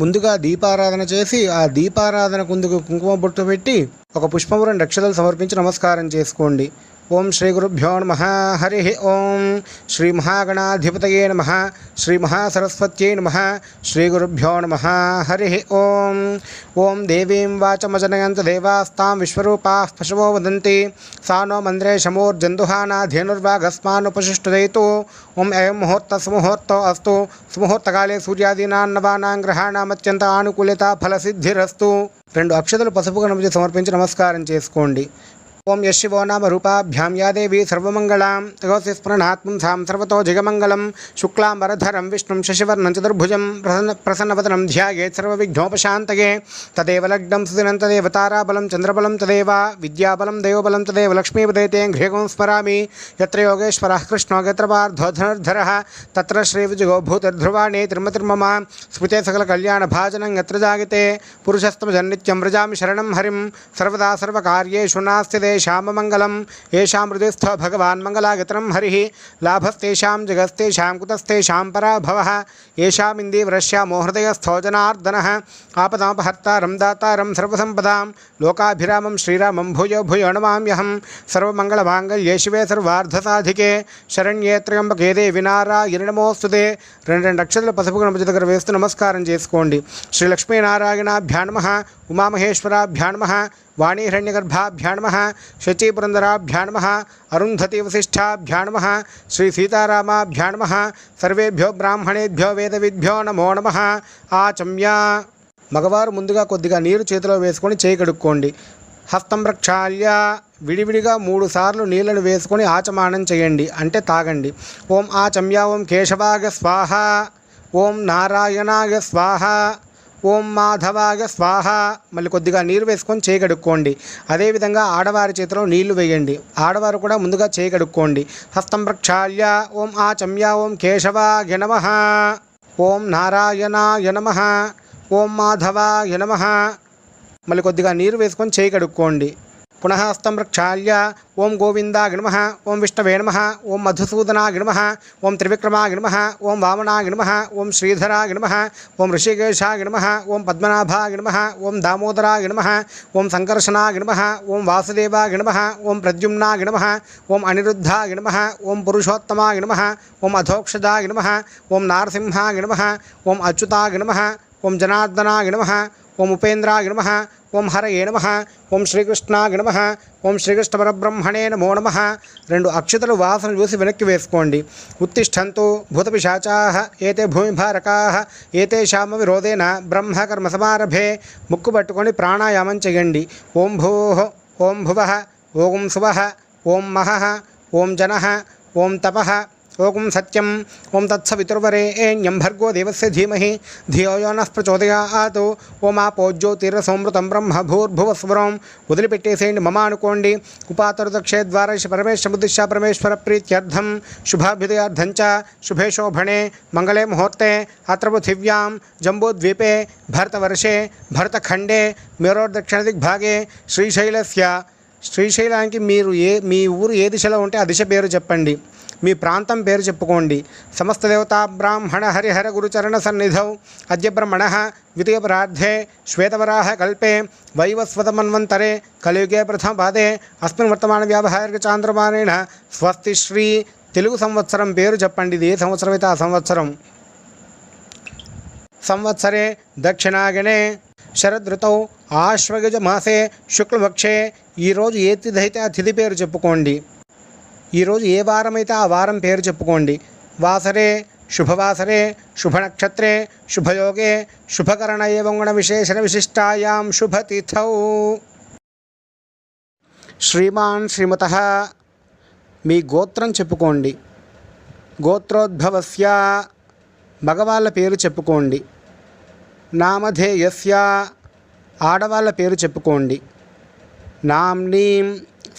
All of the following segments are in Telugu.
ముందుగా దీపారాధన చేసి ఆ దీపారాధన కుందుకు కుంకుమ బొట్టు పెట్టి ఒక పుష్పము 2 అక్షతలు సమర్పించి నమస్కారం చేసుకోండి. ఓం శ్రీ గురుభ్యో నమః. హరి ఓం. శ్రీ మహాగణాధిపతయే నమః. శ్రీ మహాసరస్వత్యై నమః. శ్రీ గురుభ్యో నమః. హరి ఓం. ఓం దేవీం వాచమజనయంత దేవాస్తాం విశ్వరూపాః పశవో వదంతి సా నో మంద్రే శమోర్జందుహానా ధేనుర్వాగస్మానుపశిష్టుదైతు. ఓం అయం ముహూర్త సుముహూర్తో అస్తు. సుముహూర్తకాలే సూర్యాదీనాం నవానాం గ్రహాణామత్యంత ఆనుకూలిత ఫలసిద్ధిరస్తు. 2 అక్షతలు పసుపు గణపతి సమర్పించి నమస్కారం చేసుకోండి. ఓం యశివో నామ రూపాభ్యాం యా దేవీ సర్వమంగళాం తగోసి స్మరణాత్మం సాం సర్వతో జగమంగళం శుక్లాంబరధరం విష్ణుం శశివర్ణం చతుర్భుజం ప్రసన్నవదనం ధ్యాయేత్ సర్వవిఘ్నోపశాంతయే. తదేవ లగ్నం సుదినం తదేవ తారాబలం చంద్రబలం తదేవ విద్యాబలం దైవబలం తదేవ లక్ష్మీపదే ఘ్రేగం స్మరామి. యత్ర యోగేశ్వరः కృష్ణో యత్ర పార్థో ధనుర్ధరः తత్ర శ్రీవిజయో భూతిర్ధ్రువాణి తిరుమతిర్మమ స్మృతే సకల కళ్యాణ భాజనం యత్ర జాయతే పురుషస్తమజన్నిత్యం వ్రజామి శరణం హరిం. సర్వదా సర్వకార్యేషు నాస్తి శ్యామమంగళం ఏషాం హృదయస్థో భగవాన్ మంగళాగతరం హరి. లాభస్తేషాం జగస్తేషాం కుతస్తేషాం పరాభవః ఏషామిందీవరశ్యామో హృదయస్థో జనార్దనః. ఆపదాపహర్తారం దాతారం సర్వసంపదాం లోకాభిరామం శ్రీరామం భూయో భూయో నమామ్యహం. సర్వమంగళమాంగళ్యే శివే సర్వార్థసాధికే శరణ్యే త్ర్యంబకే దేవి నారాయణి నమోస్తుతే. 2 అక్షతలు పసుపు గణపతి దగ్గర వేస్తూ నమస్కారం చేసుకోండి. శ్రీ లక్ష్మీనారాయణాభ్యా నమః. ఉమామహేశ్వరాభ్యా నమః. వాణీహిరణ్యగర్భాభ్యా నమః. శచీపురందరాభ్యా నమః. అరుంధతి వశిష్ఠాభ్యా నమః. శ్రీ సీతారామాభ్యా నమః. సర్వేభ్యో బ్రాహ్మణేభ్యో వేదవిద్భ్యో నమో నమః. ఆచమ్య. మగవారు ముందుగా కొద్దిగా నీరు చేతిలో వేసుకొని చేయి కడుక్కోండి. హస్తం ప్రక్షాళ్య విడివిడిగా 3 సార్లు నీళ్లను వేసుకొని ఆచమానం చేయండి, అంటే తాగండి. ఓం ఆచమ్య. ఓం కేశవాగ స్వాహ. ఓం నారాయణాయ స్వాహ. ఓం మాధవాయ స్వాహ. మళ్ళీ కొద్దిగా నీరు వేసుకొని చేయి కడుక్కోండి. అదేవిధంగా ఆడవారి చేతిలో నీళ్లు వేయండి. ఆడవారు కూడా ముందుగా చేయి కడుక్కోండి. హస్తం ప్రక్షాళ్య. ఓం ఆచమ్య. ఓం కేశవాయ నమః. ఓం నారాయణాయ నమః. ఓం మాధవాయ నమః. మళ్ళీ కొద్దిగా నీరు వేసుకొని చేయి కడుక్కోండి. పునః హస్తం ప్రక్షాళ్య. ఓం గోవిందాయ నమః. ఓం విష్ణవే నమః. ఓం మధుసూదనాయ నమః. ఓం త్రివిక్రమాయ నమః. ఓం వామనాయ నమః. ఓం శ్రీధరాయ నమః. ఓం ఋషికేశాయ నమః. ఓం పద్మనాభాయ నమః. ఓం దామోదరాయ నమః. ఓం సంకర్షణాయ నమః. ఓం వాసుదేవాయ నమః. ఓం ప్రద్యుమ్నాయ నమః. ఓం అనిరుద్ధాయ నమః. ఓం పురుషోత్తమాయ నమః. ఓం అధోక్షజాయ నమః. ఓం నారసింహాయ నమః. ఓం అచ్యుతాయ నమః. ఓం జనార్దనాయ నమః. ఓం ఉపేంద్రాయ నమః. ఓం హరయే నమః. ఓం శ్రీకృష్ణాయ నమః. ఓం శ్రీకృష్ణ పరబ్రహ్మణే నమో నమః. 2 అక్షతలు వాసన చూసి వెనక్కి వేసుకోండి. ఉత్తిష్టంతు భూతపిశాచాః ఏతే భూమిభారకాః ఏతేషామ విరోధేన బ్రహ్మకర్మ సమారభే. ముక్కు పట్టుకొని ప్రాణాయామం చేయండి. ఓం భూః. ఓం భువః. ఓం సువః. ఓం మహః. ఓం జనః. ఓం తపః. ఓం సత్యం. ఓం తత్సవితుర్వరేణ్యం భర్గో దేవస్య ధీమహి ధియో యో నః ప్రచోదయాత్. ఓం ఆపో జ్యోతిరసోమృతం బ్రహ్మ భూర్భువస్వరం. వదిలిపెట్టేసేయండి, మమ అనుకోండి. ఉపాతరుదక్షే ద్వారశ పరమేశ్వర బుద్ధిశ పరమేశ్వర ప్రీత్యర్థం శుభాభ్యుదయార్థం చ శుభే శోభనే మంగళే ముహూర్తే అత్ర పృథివ్యాం జంబూద్వీపే భరతవర్షే భరతఖండే మేరోర్దక్షిణ దిగ్భాగే శ్రీశైలానికి మీ ఊరు ఏ దిశలో ఉంటే ఆ దిశ పేరు చెప్పండి. మీ ప్రాంతం పేరు చెప్పుకోండి. సమస్త దేవతా బ్రాహ్మణ హరిహర గురుచరణ సన్నిధౌ అద్య బ్రహ్మణః ద్వితీయ పరార్ధే శ్వేతవరాహ కల్పే వైవస్వత మన్వంతరే కలియుగే ప్రథమ పాదే అస్మిన్ వర్తమాన వ్యావహారిక చాంద్రమానేన స్వస్తి శ్రీ. తెలుగు సంవత్సరం పేరు చెప్పండి. ఇది ఏ సంవత్సరం అయితే ఆ సంవత్సరం. సంవత్సరే దక్షిణాయనే శరదృతౌ ఆశ్వయుజ మాసే శుక్లపక్షే. ఈరోజు ఏ తిథి అయితే ఆ తిథి పేరు చెప్పుకోండి. ఈరోజు ఏ వారం అయితే ఆ వారం పేరు చెప్పుకోండి. వాసరే శుభవాసరే శుభనక్షత్రే శుభయోగే శుభకరణ ఏవం గుణ విశేషణ విశిష్టాయాం శుభతిథౌ. శ్రీమాన్ శ్రీమతః. మీ గోత్రం చెప్పుకోండి. గోత్రోద్భవస్య. మగవాళ్ళ పేరు చెప్పుకోండి. నామధేయస్య. ఆడవాళ్ళ పేరు చెప్పుకోండి. నామ్నీం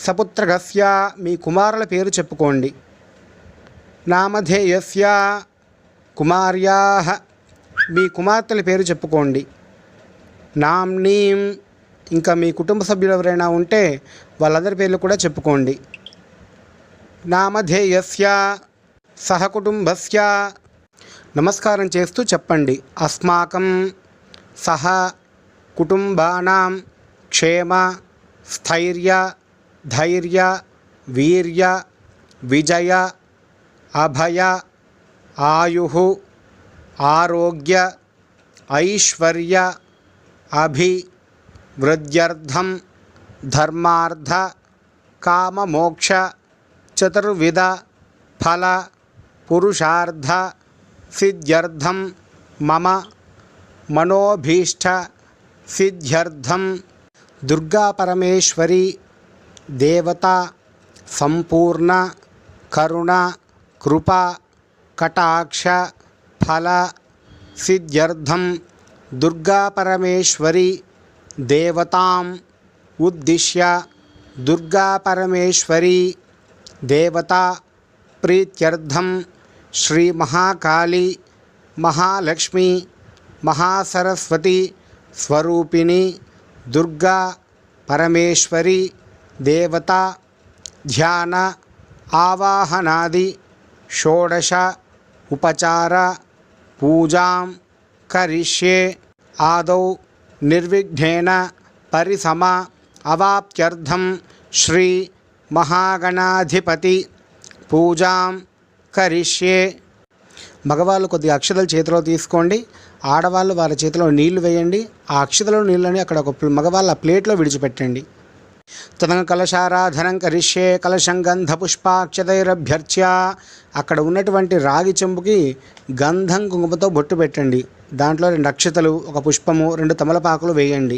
సపుత్రకస్య. మీ కుమారుల పేరు చెప్పుకోండి. నామధేయస్య కుమార్యాః. మీ కుమార్తెల పేరు చెప్పుకోండి. నామ్నీం. ఇంకా మీ కుటుంబ సభ్యులు ఎవరైనా ఉంటే వాళ్ళందరి పేర్లు కూడా చెప్పుకోండి. నామధేయస్య సహకుటుంబస్య. నమస్కారం చేస్తూ చెప్పండి. అస్మాకం సహ కుటుంబానాం క్షేమ స్థైర్య ధైర్య వీర్య విజయ అభయ ఆయు ఆరోగ్య ఐశ్వర్య అభివృద్ధ్యర్థం ధర్మార్థ కామమోక్ష చతుర్విధ ఫల పురుషార్థ సిద్ధ్యర్థం మమ మనోభీష్ట సిద్ధ్యర్థం దుర్గా పరమేశ్వరి దేవత సంపూర్ణ కరుణ కృప కటాక్ష ఫల సిద్ధ్యర్థం దుర్గా పరమేశ్వరి దేవతాం ఉద్దిశ్య దుర్గా పరమేశ్వరి దేవతా ప్రీత్యర్థం శ్రీ మహాకాళి మహాలక్ష్మి మహాసరస్వతి స్వరూపిణి దుర్గా పరమేశ్వరి దేవత ధ్యాన ఆవాహనాది షోడశ ఉపచార పూజాం కరిష్యే ఆదౌ నిర్విఘ్నేన పరిసమ అవాప్త్యర్థం శ్రీ మహాగణాధిపతి పూజాం కరిష్యే. మగవాళ్ళు కొద్దిగా అక్షతలు చేతిలో తీసుకోండి, ఆడవాళ్ళు వారి చేతిలో నీళ్లు వేయండి. ఆ అక్షతలో నీళ్ళని అక్కడ ఒక మగవాళ్ళ ప్లేట్లో విడిచిపెట్టండి. తదంగ కలశారాధనం కరిష్యే కలశం గంధపుష్పాక్షతైరభ్యర్చ్య. అక్కడ ఉన్నటువంటి రాగి చెంబుకి గంధం కుంకుమతో బొట్టు పెట్టండి. దాంట్లో 2 అక్షతలు, ఒక పుష్పము, 2 తమలపాకులు వేయండి.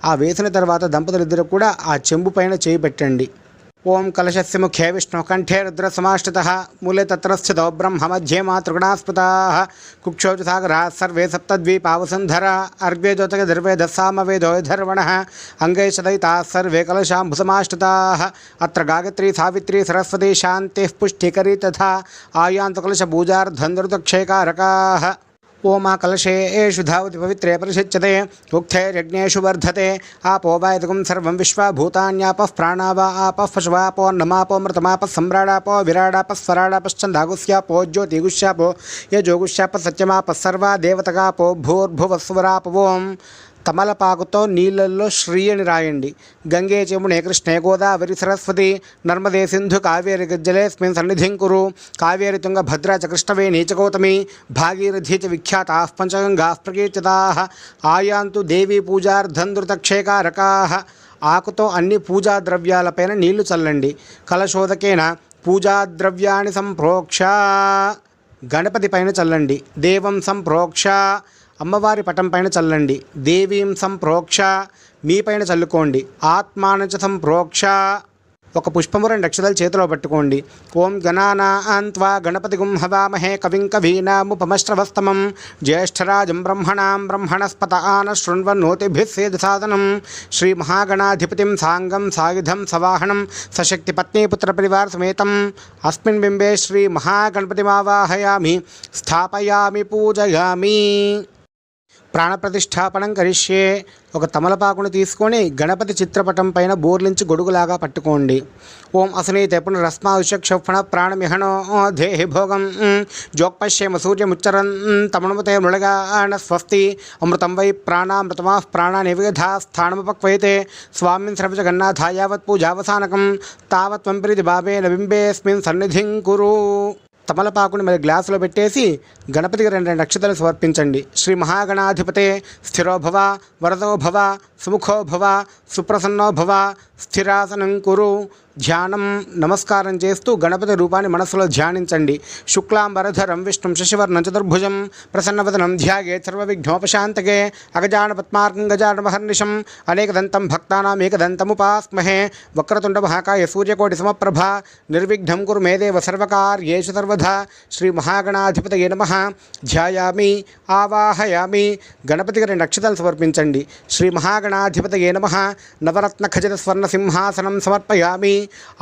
ఆ వేసిన తర్వాత దంపతులిద్దరూ కూడా ఆ చెంబు పైన చేయి పెట్టండి. ఓం కలశస్య ముఖ్యే విష్ణు కంఠే రుద్ర సమాశ్రితః మూలే తత్ర స్థితో బ్రహ్మ మధ్యే మాతృగణాస్పృతాః కుక్షౌ చ సాగరాः సర్వే సప్తద్వీపావసుంధరా అర్గ్వే జ్యోతక ధర్వేదస్సామవేదో ధర్వణः అంగై సదయితాः సర్వే కలశాంబుసమాశ్రితాः అత్ర గాయత్రీ సావిత్రీ సరస్వతీ శాంతిః పుష్టికరీ తథా ఆయాంతు కలశపూజార్ధనృతక్షయకారకాः. ఓం ఆ కలశేషు ధావతి పవిత్రే పరిషిచ్యతే ఉక్తైర్యజ్ఞేషు వర్ధతే ఆపో వాయుతకం సర్వం విశ్వభూతాన్యాపః ప్రాణావా ఆపః పశువాపో అన్నమాపో మృతమాపः సమ్రాడాపో విరాడాపः స్వరాడాపశ్చందాగుస్యాపో జ్యోతిగుష్యాపో యజోగుష్యాప సత్యమాపः సర్వా దేవతకాపో భూర్భువస్సువరాపవోం. తమలపాకుతో నీళ్ళల్లో శ్రీ అని రాయండి. గంగే చమునే కృష్ణే గోదావరి సరస్వతి నర్మదే సింధు కావేరి గజ్జలేస్మిన్ సన్నిధిం కురు కావేరి తుంగ భద్రా చ కృష్ణవేణీ చ గౌతమి భాగీరథీ చ విఖ్యాతాః పంచగంగాః ప్రకీర్తితాః ఆయాంతు దేవీ పూజార్ధనృతక్షయకారకాః. ఆకుతో అన్ని పూజా ద్రవ్యాలపైన నీళ్లు చల్లండి. కలశోదకేన పూజాద్రవ్యాన్ని సంప్రోక్ష గణపతి పైన చల్లండి. దేవం సంప్రోక్ష అమ్మవారి పటం పైన చల్లండి. దేవీం సంప్రోక్ష మీ పైన చల్లుకోండి. ఆత్మానంచ సంప్రోక్ష ఒక పుష్పము 2 అక్షతలు చేతిలో పట్టుకోండి. ఓం గణానాన్త్వా గణపతిగుం హవామహే కవిం కవీనాముపమశ్రవస్తమం జ్యేష్ఠరాజం బ్రహ్మణాం బ్రహ్మణస్పత ఆన శృణ్వన్నోతిభిः సేదసాదనం శ్రీ మహాగణాధిపతిం సాంగం సాయుధం సవాహనం సశక్తి పత్నీపుత్ర పరివార సమేతం అస్మిన్ బింబే శ్రీ మహాగణపతిమావాహయామి స్థాపయామి పూజయామి. ప్రాణప్రతిష్ఠాపనం కరిష్యే. ఒక తమలపాకును తీసుకొని గణపతి చిత్రపటం పైన బోర్లించి గొడుగులాగా పట్టుకోండి. ఓం అసనీతే పునరస్మాక్షణ ప్రాణమిహనో దేహి భోగం జోక్పశ్యేమ సూర్యముచ్చరన్ తమనుమతే మృళగాన స్వస్తి అమృతం వై ప్రాణామృతమా ప్రాణాని వివిధా స్థానముపక్వయతే స్వామిన్ సర్వ జగన్నాథ యావత్ పూజావసానకం తావత్ త్వం ప్రీతి భావేన బింబేస్మిన్ సన్నిధిం కురు. తమలపాకుని మరి గ్లాసులో పెట్టేసి గణపతికి 2 అక్షతలు సమర్పించండి. శ్రీ మహాగణాధిపతే స్థిరో భవ వరదో భవ సుముఖో భవ సుప్రసన్నో భవ స్థిరాసనం కురు. ధ్యానం నమస్కారం చేస్తూ గణపతి రూపాన్ని మనస్సులో ధ్యానించండి. శుక్లాంబరధరం విష్ణుం శశివర్ణం చతుర్భుజం ప్రసన్నవదనం ధ్యాయేత్ సర్వవిఘ్నోపశాంతకే అగజాన పద్మార్కం గజానమహర్నిశం అనేకదంతం భక్తానాం ఏకదంతముపాస్మహే వక్రతుండ మహాకాయ సూర్యకోటి సమప్రభ నిర్విఘ్నం కురు మే దేవ సర్వకార్యేషు సర్వదా. శ్రీ మహాగణాధిపతయే నమః. ధ్యాయామి ఆవాహయామి. గణపతికి 2 అక్షతలు సమర్పించండి. శ్రీ మహాగణాధిపతయే నమః. నవరత్న ఖచిత స్వర్ణ సింహాసనం సమర్పయామి.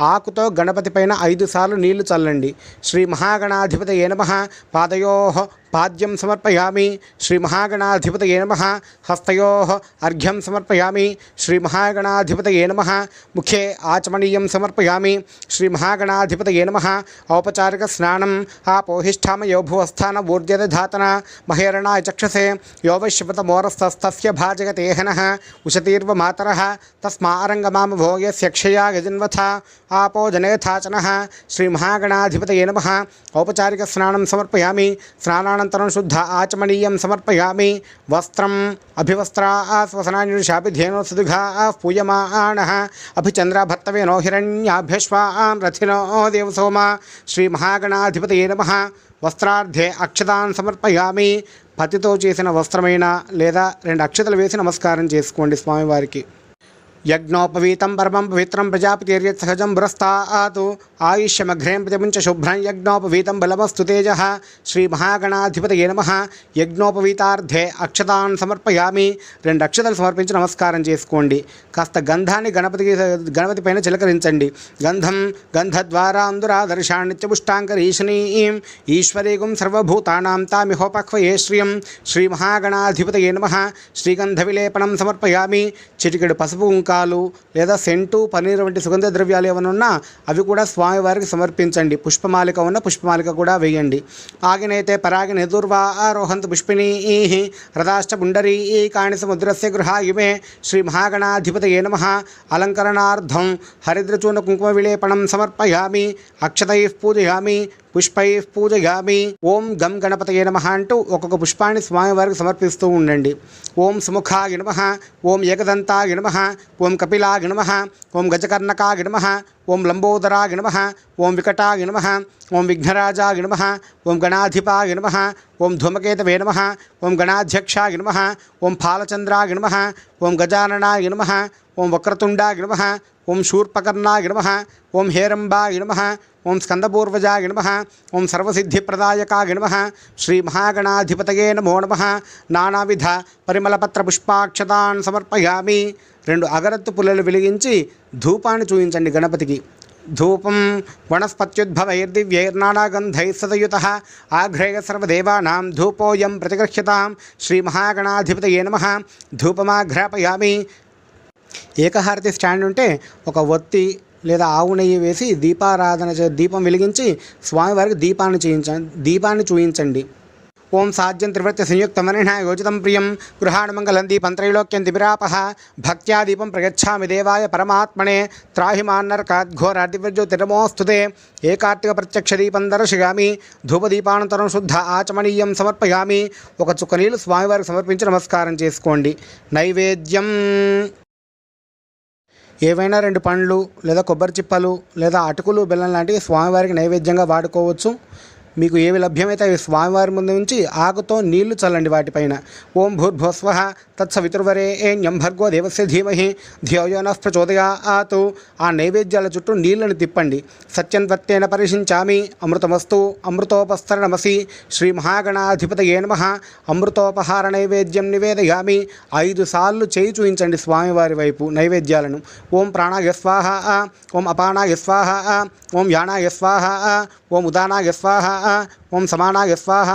ఆకుతో గణపతి పైన 5 సార్లు నీళ్లు చల్లండి. శ్రీ మహాగణాధిపతయే నమః. పాదయోః పాద్యం సమర్పయామి శ్రీ మహాగణాధిపతయే నమః హస్తయోః అర్ఘ్యం సమర్పయామి శ్రీ మహాగణాధిపతయే నమః ముఖే ఆచమనీయం సమర్పయామి శ్రీ మహాగణాధిపతయే నమః ఔపచారిక స్నానం ఆపోహిష్ఠామయో భువస్థాన ఊర్ధ్యదధాతన మహేరణాయ చక్షసే యోవశ్యపతమోరస్తస్తస్య భాజగతేహనః ఉశతీర్వ మాతరః తస్మారంగమామ భోగస్య క్షయా గజన్వథ ఆపో జనేథాచనః శ్రీ మహాగణాధిపతయే నమః ఔపచారిక స్నానం సమర్పయామి స్నానానంతరం శుద్ధ ఆచమనీయం సమర్పయామి వస్త్రం అభివస్త్రా స్వసనాన్యుషాభిధేనో సుదుఘా పూయమానః అభిచంద్ర భర్తవేనో హిరణ్యాభ్యశ్వాం రథినో దేవసోమ శ్రీ మహాగణాధిపతయే నమః వస్త్రార్థే అక్షతాన్ సమర్పయామి పతితో చేసిన వస్త్రమైన లేదా 2 అక్షతలు వేసి నమస్కారం చేసుకోండి స్వామివారికి యజ్ఞోపవీతం పరమం పవిత్రం ప్రజాపతిర్యత్ సహజం పురస్తాతు ఆయుష్యమఘ్రేం ప్రతిముంచ శుభ్రం యజ్ఞోపవీతం బలమస్తు తేజః శ్రీ మహాగణాధిపతయే నమః యజ్ఞోపవీతార్థే అక్షతాన్ సమర్పయామి 2 అక్షతలు సమర్పించి నమస్కారం చేసుకోండి కాస్త గంధాన్ని గణపతి పైన చిలకరించండి గంధం గంధద్వారాందురాదర్శాన్నిత్యపుష్టాంకరీశనీం ఈశ్వరీగుం సర్వభూతానాం తామిహోపక్వయే శ్రియం శ్రీ మహాగణాధిపతయే నమః శ్రీగంధ విలేపనం సమర్పయామి చిటికెడు పసుపు లేదా సెంటు పన్నీరు వంటి సుగంధ ద్రవ్యాలు ఏమైనా ఉన్నా అవి కూడా స్వామివారికి సమర్పించండి పుష్పమాలిక ఉన్న పుష్పమాలిక కూడా వేయండి ఆగినైతే పరాగిన ఎదుర్వా ఆరోహంతు పుష్పిణీ రథాశ్చ పుండరీ కాణి సముద్రస్య గృహాయుమే శ్రీ మహాగణాధిపతయే నమః అలంకరణార్థం హరిద్రచూర్ణ కుంకుమ విలేపనం సమర్పయామి అక్షతైః పూజయామి పుష్పైః పూజయామి ఓం గం గణపతయే నమః అంటూ ఒక్కొక్క పుష్పాన్ని స్వామివారికి సమర్పిస్తూ ఉండండి ఓం సుముఖాయ నమః ఓం ఏకదంతాయ నమః ఓం కపిలాయ నమః ఓం గజకర్ణకాయ నమః ఓం లంబోదరాయ నమః ఓం వికటాయ నమః ఓం విఘ్నరాజాయ నమః ఓం గణాధిపాయ నమః ఓం ధూమకేతవే నమః ఓం గణాధ్యక్షాయ నమః ఓం ఫాలచంద్రాయ నమః ఓం గజాననాయ నమః ఓం వక్రతుండాయ నమః ఓం శూర్పకర్ణాయ నమః ఓం హేరంబాయ నమః ఓం స్కందపూర్వజాయ నమః ఓం సర్వసిద్ధిప్రదాయకాయ నమః శ్రీ మహాగణాధిపతయే నమో నమః నానావిధ పరిమళపత్ర పుష్పాక్షతాన్ సమర్పయామి 2 అగరత్తు పుల్లలు వెలిగించి ధూపాన్ని చూయించండి గణపతికి ధూపం వనస్పత్యుద్భవైర్దివ్యైర్నానాగంధైः సదయుతః ఆఘ్రేయ సర్వదేవానాం ధూపోయం ప్రతిగృహ్యతాం శ్రీ మహాగణాధిపతయే నమః ధూపమాఘ్రాపయామి ఏకహారతి స్టాండ్ ఉంటే ఒక ఒత్తి లేదా ఆవు నెయ్యి వేసి దీపం వెలిగించి స్వామివారికి దీపాన్ని చూయించండి ఓం సాధ్యం త్రివృత్య సంయుక్తమనిన యోజితం ప్రియం గృహాణమంగళం దీపం త్రైలోక్యం దివిరాపః భక్త్యా దీపం ప్రయచ్ఛామి దేవాయ పరమాత్మనే త్రాహి మాన్నర్కాద్ఘోరాదివ్యజ్యోతిర్నమోస్తుతే ఏకార్తిక ప్రత్యక్ష దీపం దర్శయామి ధూపదీపానంతరం శుద్ధ ఆచమనీయం సమర్పయామి ఒక చుక్క నీళ్లు స్వామివారికి సమర్పించి నమస్కారం చేసుకోండి నైవేద్యం ఏవైనా 2 పండ్లు లేదా కొబ్బరి చిప్పలు లేదా అటుకులు బెల్లం లాంటివి స్వామివారికి నైవేద్యంగా వాడుకోవచ్చు మీకు ఏవి లభ్యమైతే అవి స్వామివారి ముందు నుంచి ఆకుతో నీళ్లు చల్లండి వాటిపైన ఓం భూర్భువస్వః తత్సవితుర్వరేణ్యం భర్గో దేవస్య ధీమహి ధియో యో నః ప్రచోదయాత్ ఆ నైవేద్యాల చుట్టూ నీళ్లను తిప్పండి సత్యం త్వత్తేన పరిశించామి అమృతమస్తు అమృతోపస్తరణమసి శ్రీ మహాగణాధిపతయే నమః అమృతోపహార నైవేద్యం నివేదయామి 5 సార్లు చేయి చూయించండి స్వామివారి వైపు నైవేద్యాలను ఓం ప్రాణాయ స్వాహ ఓం అపానాయ స్వాహ ఓం యానాయ స్వాహ ఓం ఉదానాయ స్వాహ ఓం సమానాయ స్వాహ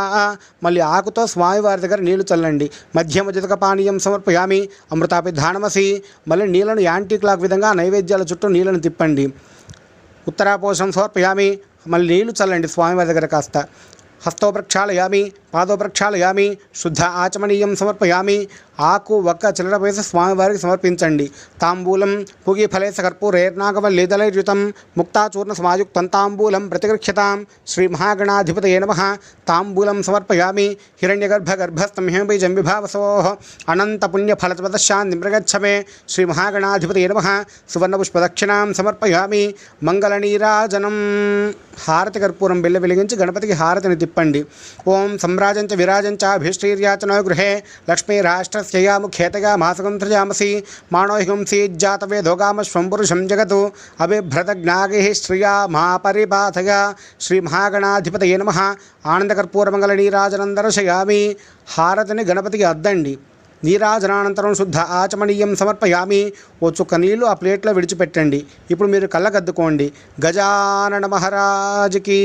మళ్ళీ ఆకుతో స్వామివారి దగ్గర నీళ్లు చల్లండి మధ్యమజితక పానీయం సమర్పయామి అమృతాపిధానమసి మళ్ళీ నీళ్లను యాంటీ క్లాక్ విధంగా నైవేద్యాల చుట్టూ నీళ్లను తిప్పండి ఉత్తరాపోషం సమర్పయామి మళ్ళీ నీళ్లు చల్లండి స్వామివారి దగ్గర కాస్త హస్తో ప్రక్షాళయామి పాదో ప్రక్షాళయామి శుద్ధ ఆచమనీయం సమర్పయామి ఆకు ఒక్క చిల్లర వేసి స్వామివారికి సమర్పించండి తాంబూలం పుగి ఫలేస కర్పూరేర్నాగవల్లీదలైర్యుతం ముక్తాచూర్ణ సమాయుక్తం తాంబూలం ప్రతిగృహ్యతాం శ్రీ మహాగణాధిపతయే నమః తాంబూలం సమర్పయామి హిరణ్యగర్భస్థం హిమబీజం విభావసోః అనంత పుణ్యఫలపదశాంతిం ప్రగచ్చమే శ్రీ మహాగణాధిపతయే నమః సువర్ణపుష్పదక్షిణాం సమర్పయామి మంగళనీరాజనం హారతి కర్పూరం బిల్ల వెలిగించి గణపతికి హారతిని తిప్పండి ఓం సంరాజంచ విరాజంచ అభిష్టీర్యాచనో గృహే లక్ష్మీరాష్ట్రస్యయా ముఖ్యేతగా మాసకం త్రజామసి మాణోహింసీ జాతవేదోగామశ్వం పురుషం జగతు అభిభ్రతజ్ఞాగైః శ్రియా మహాపరిపాథగా శ్రీ మహాగణాధిపతయే నమః ఆనందకర్పూరమంగళ నీరాజనం దర్శయామి హారతిని గణపతికి అద్దండి నీరాజనానంతరం శుద్ధ ఆచమనీయం సమర్పయామి ఓ చుక్క నీళ్లు ఆ ప్లేట్లో విడిచిపెట్టండి ఇప్పుడు మీరు కళ్ళకద్దుకోండి గజానన మహారాజ్కి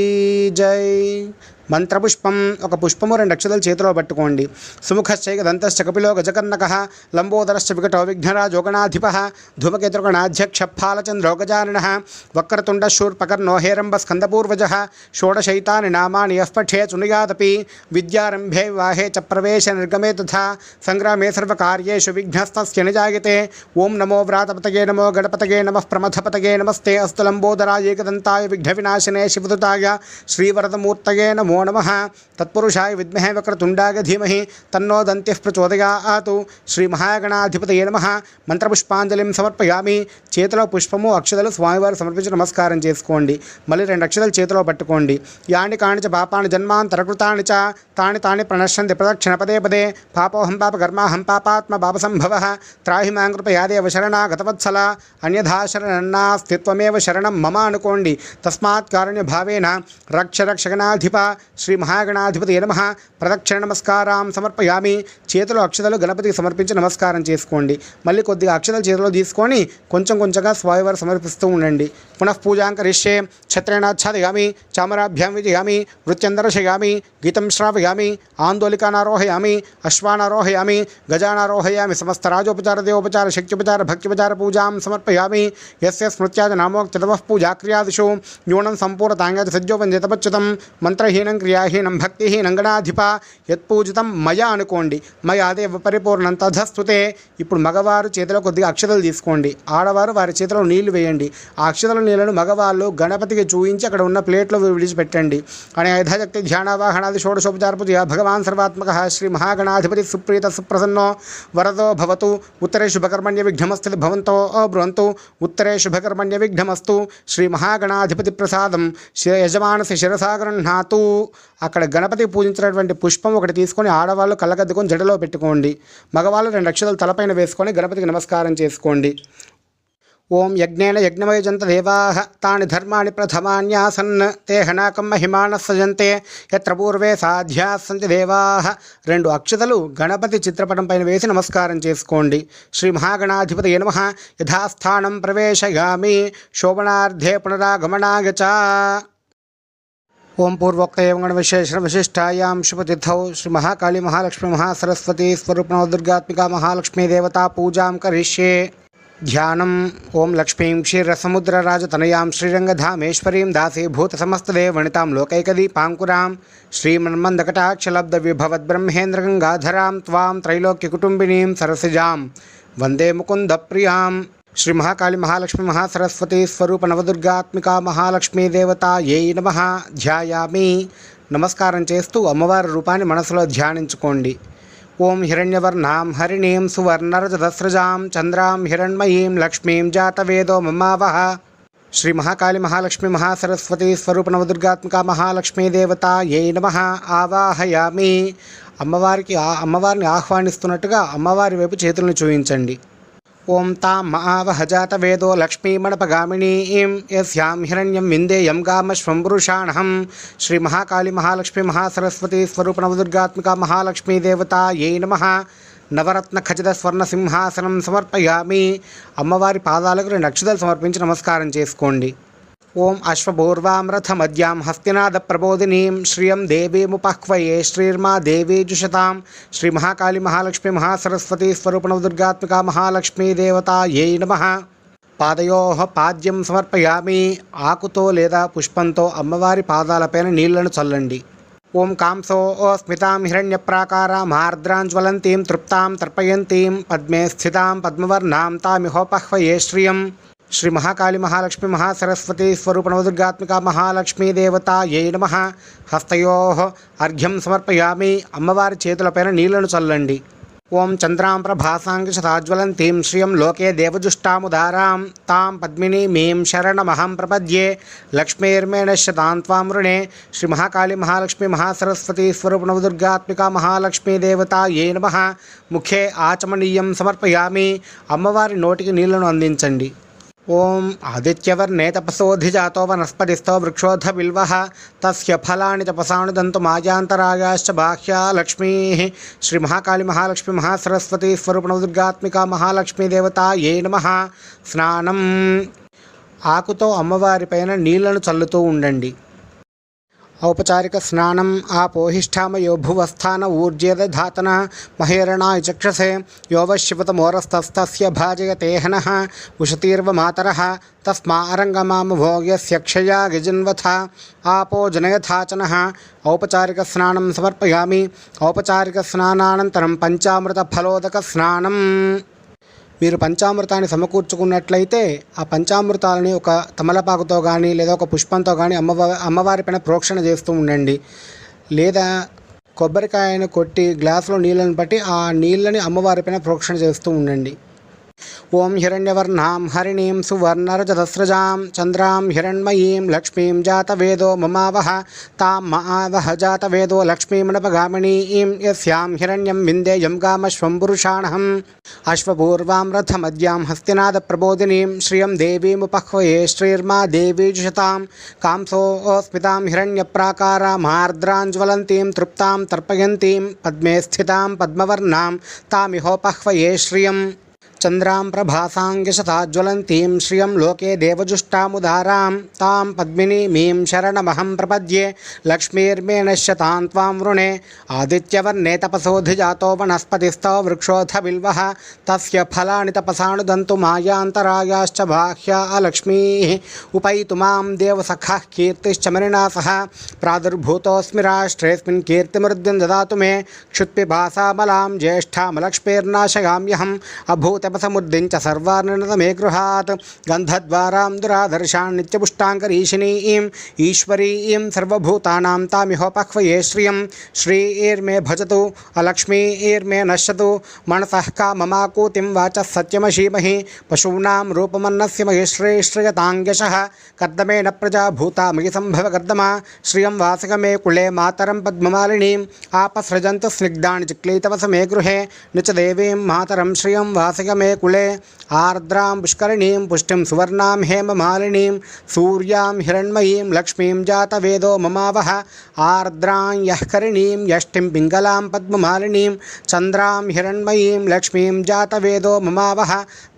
జై మంత్రపుష్పం ఒక పుష్పము 2 అక్షతలు చేతిలో పట్టుకోండి. సుముఖశ్చైక దంతశ్చ కపిలో గజకర్ణకః లంబోదరశ్చ వికటో విఘ్నరాజో గణాధిపః ధూమకేతుర్గణాధ్యక్ష ఫాలచంద్రో గజాననః వక్రతుండ శూర్పకర్ణో హేరంబ స్కందపూర్వజः షోడశైతాని నామాని యః పఠేత్ శృణుయాదపి విద్యారంభే వివాహే చ ప్రవేశ నిర్గమే తథా సంగ్రామే సర్వకార్యేషు విఘ్నస్తస్య న జాయతే. ఓం నమో వ్రాతపతగే నమో గణపతగే నమః ప్రమథపతగే నమస్తే అస్తు లంబోదరాయ ఏకదంతాయ విఘ్నవినాశినే శివదుతాయ శ్రీవరదమూర్తయే నమో నమః. తత్పురుషాయ విద్మహే వక్రతుండాయ ధీమహి తన్నో దంతిః ప్రచోదయాత్. శ్రీ మహాగణాధిపతయే నమః. మంత్రపుష్పాంజలిం సమర్పయామి. చేతిలో పుష్పము అక్షతలు స్వామివారు సమర్పించి నమస్కారం చేసుకోండి. మళ్ళీ 2 అక్షతలు చేతిలో పట్టుకోండి. యాని కాని చ పాపాని జన్మాంతరకృతాని చ తాని తాని ప్రణశ్యంతి ప్రదక్షిణ పదే పదే పాపోహం పాపకర్మాహం పాపాత్మ పాపసంభవః త్రాహి మాం కృపయాదేవ శరణాగతవత్సల అన్యథా శరణన్నాస్తిత్వమేవ శరణం మమ అనుకోండి. తస్మాత్ కారుణ్య భావేన రక్ష రక్షగణాధిప శ్రీ మహాగణాధిపతయే నమః. ప్రదక్షిణ నమస్కారం సమర్పయామి. చేతిలో అక్షతలు గణపతికి సమర్పించి నమస్కారం చేసుకోండి. మళ్ళీ కొద్దిగా అక్షతలు చేతిలో తీసుకొని కొంచెం కొంచెంగా స్వామివారు సమర్పిస్తూ ఉండండి. పునః పూజాం కరిష్యే. ఛత్రేణాచ్ఛాదయామి చామరాభ్యాం విజయామి వృత్యందర్శయామి గీతం శ్రావయామి ఆందోళికానారోహయామి అశ్వానారోహయామి గజానారోహయామి. సమస్త రాజోపచార దేవోపచార శక్త్యోపచార భక్త్యోపచార పూజాం సమర్పయామి. యస్య స్మృత్యాద నామోక్తితమః పూజాక్రియాదిషు న్యూనం సంపూర్ణతాంగ సజ్జోపంజతపచ్యుతం మంత్రహీనం క్రియాహీనం భక్తిహీనం గణాధిప యత్పూజితం మయా అనుకోండి. మయాదేవ పరిపూర్ణం తధస్తుతే. ఇప్పుడు మగవారు చేతిలో కొద్దిగా అక్షతలు తీసుకోండి. ఆడవారు వారి చేతిలో నీళ్లు వేయండి. ఆ అక్షతల నీళ్లను మగవాళ్ళు గణపతికి చూయించి అక్కడ ఉన్న ప్లేట్లో విడిచిపెట్టండి. అని యథాశక్తి ధ్యానావాహనాది షోడశోపచార పూజ భగవాన్ సర్వాత్మక శ్రీ మహాగణాధిపతి సుప్రీత సుప్రసన్నో వరదో భవతు. ఉత్తరే శుభకర్మణ్య విఘ్నమస్తు భవంతో బృహంతు. ఉత్తరే శుభకర్మణ్య విఘ్నమస్తు. శ్రీ మహాగణాధిపతి ప్రసాదం యజమానసి శిరసా గృహ్ణాతు. అక్కడ గణపతి పూజించినటువంటి పుష్పం ఒకటి తీసుకొని ఆడవాళ్ళు కళ్ళగద్దుకొని జడలో పెట్టుకోండి. మగవాళ్ళు 2 అక్షతలు తలపైన వేసుకొని గణపతికి నమస్కారం చేసుకోండి. ఓం యజ్ఞేన యజ్ఞమయజంత దేవాః తాని ధర్మాణి ప్రథమాన్యాసన్ తే హనాకం మహిమానః సజంతే యత్ర పూర్వే సాధ్యాః సంతి దేవాః. 2 అక్షతలు గణపతి చిత్రపటం పైన వేసి నమస్కారం చేసుకోండి. శ్రీ మహాగణాధిపతయే నమః. యథాస్థానం ప్రవేశయామి శోభనార్థే పునరాగమనాయ చ. ఓం పూర్వోక్త గణ విశేషణ విశిష్టాయాం శుభతిథౌ శ్రీ మహాకాళీ మహాలక్ష్మి మహాసరస్వతి స్వరూపణ దుర్గాత్మికా మహాలక్ష్మీ దేవతా పూజాం కరిష్యే. ధ్యానం. ఓం లక్ష్మీం క్షీరసముద్రరాజతనయాం శ్రీరంగధామేశ్వరీం దాసీభూతసమస్తదేవవనితాం లోకైకదీపాంకురాం శ్రీమన్మందకటాక్షలబ్ధవిభవద్బ్రహ్మేంద్రగంగాధరాం త్వాం త్రైలోక్యకుటుంబినీం సరసిజాం వందే ముకుందప్రియాం. శ్రీ మహాకాళీ మహాలక్ష్మి మహాసరస్వతి స్వరూప నవదుర్గాత్మికా మహాలక్ష్మీ దేవతాయై నమః. ధ్యాయామి. నమస్కారం చేస్తూ అమ్మవారి రూపాన్ని మనసులో ధ్యానించుకోండి. ఓం హిరణ్యవర్ణాం హరిణీం సువర్ణరజతస్రజాం చంద్రాం హిరణ్మయీం లక్ష్మీం జాతవేదో మమావహ. శ్రీ మహాకాళీ మహాలక్ష్మి మహాసరస్వతి స్వరూప నవదుర్గాత్మికా మహాలక్ష్మీ దేవతాయై నమః. ఆవాహయామి. అమ్మవారిని ఆహ్వానిస్తున్నట్టుగా అమ్మవారి వైపు చేతులను చూపించండి. ఓం తాం ఆవహ జాతవేదో లక్ష్మీమణపగామినీం యస్యాం హిరణ్యం విందేయం గామశ్వం పురుషాణహం. శ్రీ మహాకాళీ మహాలక్ష్మి మహాసరస్వతి స్వరూప నవదుర్గాత్మికా మహాలక్ష్మీ దేవతాయై నమః. నవరత్న ఖచ్చిత స్వర్ణ సింహాసనం సమర్పయామి. అమ్మవారి పాదాలకు 2 అక్షతలు సమర్పించి నమస్కారం చేసుకోండి. ఓం అశ్వపూర్వామరథమద్యాం హస్తినాద ప్రబోధినీం శ్రియం దేవీముపహ్వయే శ్రీర్మా దేవీ జుషతాం. శ్రీ మహాకాళీ మహాలక్ష్మి మహాసరస్వతి స్వరూప నవదుర్గాత్మికా మహాలక్ష్మీ దేవతాయై నమః. పాదయోః పాద్యం సమర్పయామి. ఆకుతో లేదా పుష్పంతో అమ్మవారి పాదాలపైన నీళ్లను చల్లండి. ఓం కాంసో స్మితాం హిరణ్యప్రాకారాం ఆర్ద్రాంజ్వలంతీం తృప్తాం తర్పయంతీం పద్మే స్థితాం పద్మవర్ణాం తామిహోపహ్వయే శ్రియం. శ్రీ మహాకాళీ మహాలక్ష్మి మహాసరస్వతి స్వరూప నవదుర్గాత్మికా మహాలక్ష్మీ దేవతాయై నమః. హస్తయోః అర్ఘ్యం సమర్పయామి. అమ్మవారి చేతులపైన నీళ్లను చల్లండి. ఓం చంద్రాం ప్రభాసాంగశతాజ్వలంతీం శ్రియం లోకే దేవజుష్టాముదారాం తాం పద్మినీమీం శరణమహం ప్రపద్యే లక్ష్మీర్మేణశ్యతాం త్వాం వృణే. శ్రీ మహాకాళీ మహాలక్ష్మి మహాసరస్వతి స్వరూప నవదుర్గాత్మికా మహాలక్ష్మీ దేవతాయై నమః. ముఖే ఆచమనీయం సమర్పయామి. అమ్మవారి నోటికి నీళ్లను అందించండి. ఓం ఆదిత్యవర్ణే తపసోధిజాతో వనస్పతిస్థో వృక్షోధ బిల్వః తస్య ఫలాని తపసాని దంతు మాయాంతరాయాశ్చ బాహ్యా లక్ష్మీ. శ్రీ మహాకాళీ మహాలక్ష్మి మహాసరస్వతి స్వరూప నవదుర్గాత్మికా మహాలక్ష్మీ దేవతాయై నమః. స్నానం. ఆకుతో అమ్మవారి పైన నీళ్లను చల్లుతూ ఉండండి. ఔపచారిక స్నానం ఆపోహిష్టామయో భువస్థాన ఊర్జేదధాతన మహేరణాయ చక్షసే యోవశివతమోరస్తస్తస్య భాజయతేహనః ఉషతీర్వ మాతరః తస్మా అరంగమామభోగ్యస్య క్షయా గజన్వథ ఆపో జనయథాచనః. ఔపచారిక స్నానం సమర్పయామి. ఔపచారిక స్నానానంతరం పంచామృత ఫలోదక స్నానం. మీరు పంచామృతాన్ని సమకూర్చుకున్నట్లయితే ఆ పంచామృతాలని ఒక తమలపాకుతో కానీ లేదా ఒక పుష్పంతో కానీ అమ్మవారి పైన ప్రోక్షణ చేస్తూ ఉండండి. లేదా కొబ్బరికాయను కొట్టి గ్లాసులో నీళ్ళని పట్టి ఆ నీళ్ళని అమ్మవారి పైన ప్రోక్షణ చేస్తూ ఉండండి. ఓం హిరణ్యవర్ణాం హరిణీం సువర్ణరజతస్రజాం చంద్రాం హిరణ్మయీం లక్ష్మీం జాతవేదో మమావహ తాం మహావహ జాతవేదో లక్ష్మీమనపగామినీం యస్యాం హిరణ్యం విందేయం కామశ్వం పురుషాణహం అశ్వపూర్వాం రథమద్యాం హస్తినాద ప్రబోధినీం శ్రియం దేవీముపహ్వయే శ్రీర్మా దేవీజుషతాం కాంసోస్మితాం హిరణ్యప్రాకారామార్ద్రాంజ్వలంతీం తృప్తాం తర్పయంతీం పద్మే స్థితాం పద్మవర్ణాం తామిహోపహ్వయే శ్రియం చంద్రాం ప్రభాసాంగశతాజ్వలంతీం శ్రియం లోకే దేవజుష్టాముదారాం తాం పద్మినీమీం శరణమహం ప్రపద్యే లక్ష్మీర్మే నశ్యతాం త్వాం వృణే ఆదిత్యవర్ణే తపసోధిజాతో వనస్పతిస్థో వృక్షోऽथ బిల్వః తస్య ఫలాని తపసానుదంతు మాయాంతరాయాశ్చ బాహ్యా లక్ష్మీః ఉపైతు మాం దేవసఖః కీర్తిశ్చ మరిణా సహ ప్రాదుర్భూతోऽస్మి రాష్ట్రేऽస్మిన్ కీర్తిమృద్ధిం దదాతు మే క్షుత్పిపాసామలాం జ్యేష్ఠామలక్ష్మీర్నాశయామ్యహం అభూత తపసముద్దించ సర్వార్ణనమే గృహాత్ గంధద్వారాం దురాదర్శాన్ నిత్యపుష్టాంకరీషిణీం ఈశ్వరీం సర్వభూతానాం తామిహోపహ్వయే శ్రియం శ్రీర్మే భజతు అలక్ష్మీర్మే నశ్యతు మనసః కామమాకూతిం వాచः సత్యమశీమహి పశూనాం రూపమన్నస్య మహిశ్రేష్ట్రయతాంగశః కర్దమేన ప్రజాభూతా మయి సంభవ కర్దమా శ్రియం వాసగమే కులే మాతరం పద్మమాలినీం ఆపసృజంతు స్నిగ్ధాని చిక్లీతవసమే గృహే నిచ దేవీం మాతరం శ్రియం వాసగ మే కులే ఆర్ద్రాం పుష్కరిణీం పుష్టిం సువర్ణాం హేమమాలినీం సూర్యాం హిరణ్మయీం లక్ష్మీం జాతవేదో మమావహ ఆర్ద్రాం యఃకరిణీం యష్టిం పింగళాం పద్మమాలినీం చంద్రాం హిరణ్మయీం లక్ష్మీం జాతవేదో మమావహ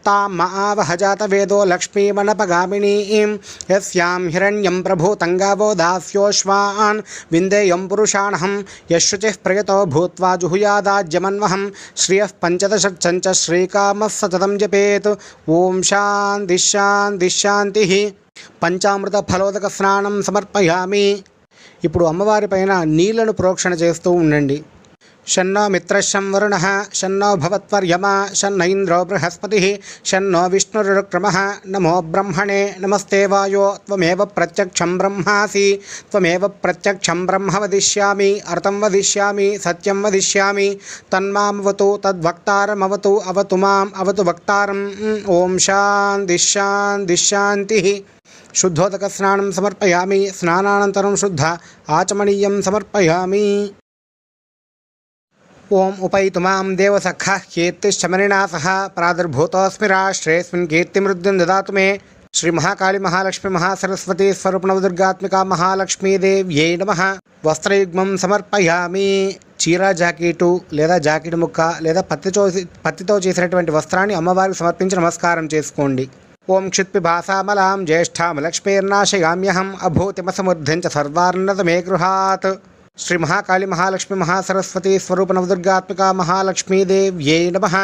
తాం మహావహ జాతవేదో లక్ష్మీమనపగామినీం యస్యాం హిరణ్యం ప్రభూతంగావో దాస్యోశ్వాన్ విందేయం పురుషాణహం యశుచిః ప్రయతో భూత్వా జుహుయాదాజ్యమన్వహం శ్రియః పంచదశచ్చంచ శ్రీకామः సతతం జపేత్. ఓం శాంతి శాంతి శాంతి. పంచామృత ఫలోదక స్నానం సమర్పయామి. ఇప్పుడు అమ్మవారి పైన నీళ్లను ప్రోక్షణ చేస్తూ ఉండండి. షన్నో మిత్రశం వరుణః షన్నో భవత్వర్యమా షన్న ఇంద్రో బృహస్పతిః షన్నో విష్ణురుక్రమః నమో బ్రహ్మణే నమస్తే వాయో త్వమేవ ప్రత్యక్షం బ్రహ్మాసి త్వమేవ ప్రత్యక్షం బ్రహ్మ వదిష్యామి అర్థం వదిష్యామి సత్యం వదిష్యామి తన్మామవతు తద్వక్తారమవతు అవతు మాం అవతు వక్తారం. ఓం శాంతి శాంతి శాంతి. శుద్ధోదక స్నానం సమర్పయామి. స్నానానంతరం శుద్ధ ఆచమనీయం సమర్పయామి. ఓం ఉపైతు మాం దేవసఖః కీర్తిశ్చ మరిణా సహ ప్రాదుర్భూతోऽస్మి రాష్ట్రేऽస్మిన్ కీర్తిమృద్ధిం దదాతు మే. శ్రీ మహాకాళి మహాలక్ష్మి మహాసరస్వతి స్వరూపనవదుర్గాత్మికా మహాలక్ష్మీదేవ్యై నమః. వస్త్రయుగ్మం సమర్పయామి. చీర జాకెటు లేదా జాకెట్ ముక్క లేదా పత్తితో చేసినటువంటి వస్త్రాన్ని అమ్మవారికి సమర్పించి నమస్కారం చేసుకోండి. ఓం క్షుత్పిపాసామలాం జ్యేష్ఠామలక్ష్మీర్నాశయామ్యహం అభూతిమసమృద్ధించ సర్వార్ణతమే గృహాత్. శ్రీ మహాకాళి మహాలక్ష్మి మహాసరస్వతి స్వరూపనవదుర్గాత్మికా మహాలక్ష్మీదేవ్యై నమః.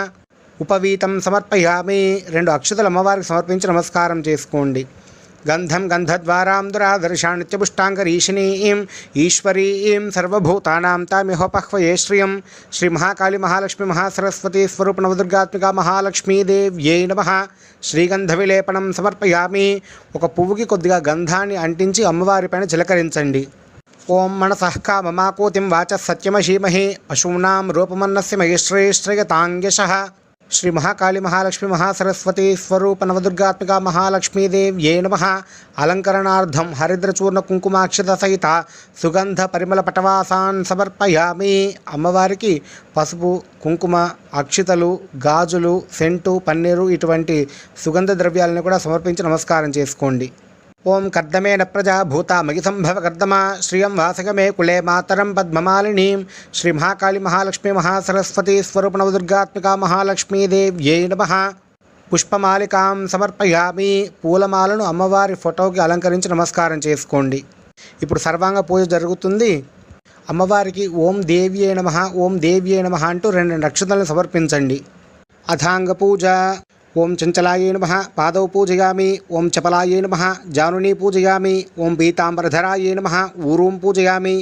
ఉపవీతం సమర్పయామి. 2 అక్షతలు అమ్మవారికి సమర్పించి నమస్కారం చేసుకోండి. గంధం గంధద్వారాం దురాదర్శాన్ నిత్యపుష్టాంకరీషిణీం ఈశ్వరీం సర్వభూతానాం తామిహోపహ్వయే శ్రియం శ్రీ మహాకాళి మహాలక్ష్మి మహాసరస్వతి స్వరూపనవదుర్గాత్మికా మహాలక్ష్మీదేవ్యై నమః. శ్రీగంధ విలేపనం సమర్పయామి. ఒక పువ్వుకి కొద్దిగా గంధాన్ని అంటించి అమ్మవారి పైన చిలకరించండి. ఓం మనసః కామమాకూతిం వాచः సత్యమశీమహి పశూనాం రూపమన్నస్య మహిశ్రేష్ట్రయతాంగశః. శ్రీ మహాకాళి మహాలక్ష్మి మహాసరస్వతి స్వరూపనవదుర్గాత్మికా మహాలక్ష్మీదేవ్యై నమః. అలంకరణార్థం హరిద్రచూర్ణ కుంకుమాక్షత సహిత సుగంధ పరిమళ పటవాసాన్ సమర్పయామి. అమ్మవారికి పసుపు కుంకుమ అక్షితలు గాజులు సెంటు పన్నీరు ఇటువంటి సుగంధ ద్రవ్యాలను కూడా సమర్పించి నమస్కారం చేసుకోండి. ఓం కర్దమేన ప్రజాభూతా మయి సంభవ కర్దమా శ్రియం వాసగమే కులే మాతరం పద్మమాలినీం. శ్రీ మహాకాళి మహాలక్ష్మి మహాసరస్వతి స్వరూపనవదుర్గాత్మికా మహాలక్ష్మీదేవ్యై నమః. పుష్పమాలికాం సమర్పయామి. పూలమాలను అమ్మవారి ఫోటోకి అలంకరించి నమస్కారం చేసుకోండి. ఇప్పుడు సర్వాంగ పూజ జరుగుతుంది. అమ్మవారికి ఓం దేవ్యే నమః ఓం దేవ్యే నమః అంటూ 2 అక్షతలను సమర్పించండి. అథాంగ పూజ. ఓం చంచలాయే నమః పాదౌ పూజయామి. ఓం చపలాయే నమః జానునీ పూజయామి. ఓం పీతాంబరధరాయే నమః ఊరూం పూజయామి.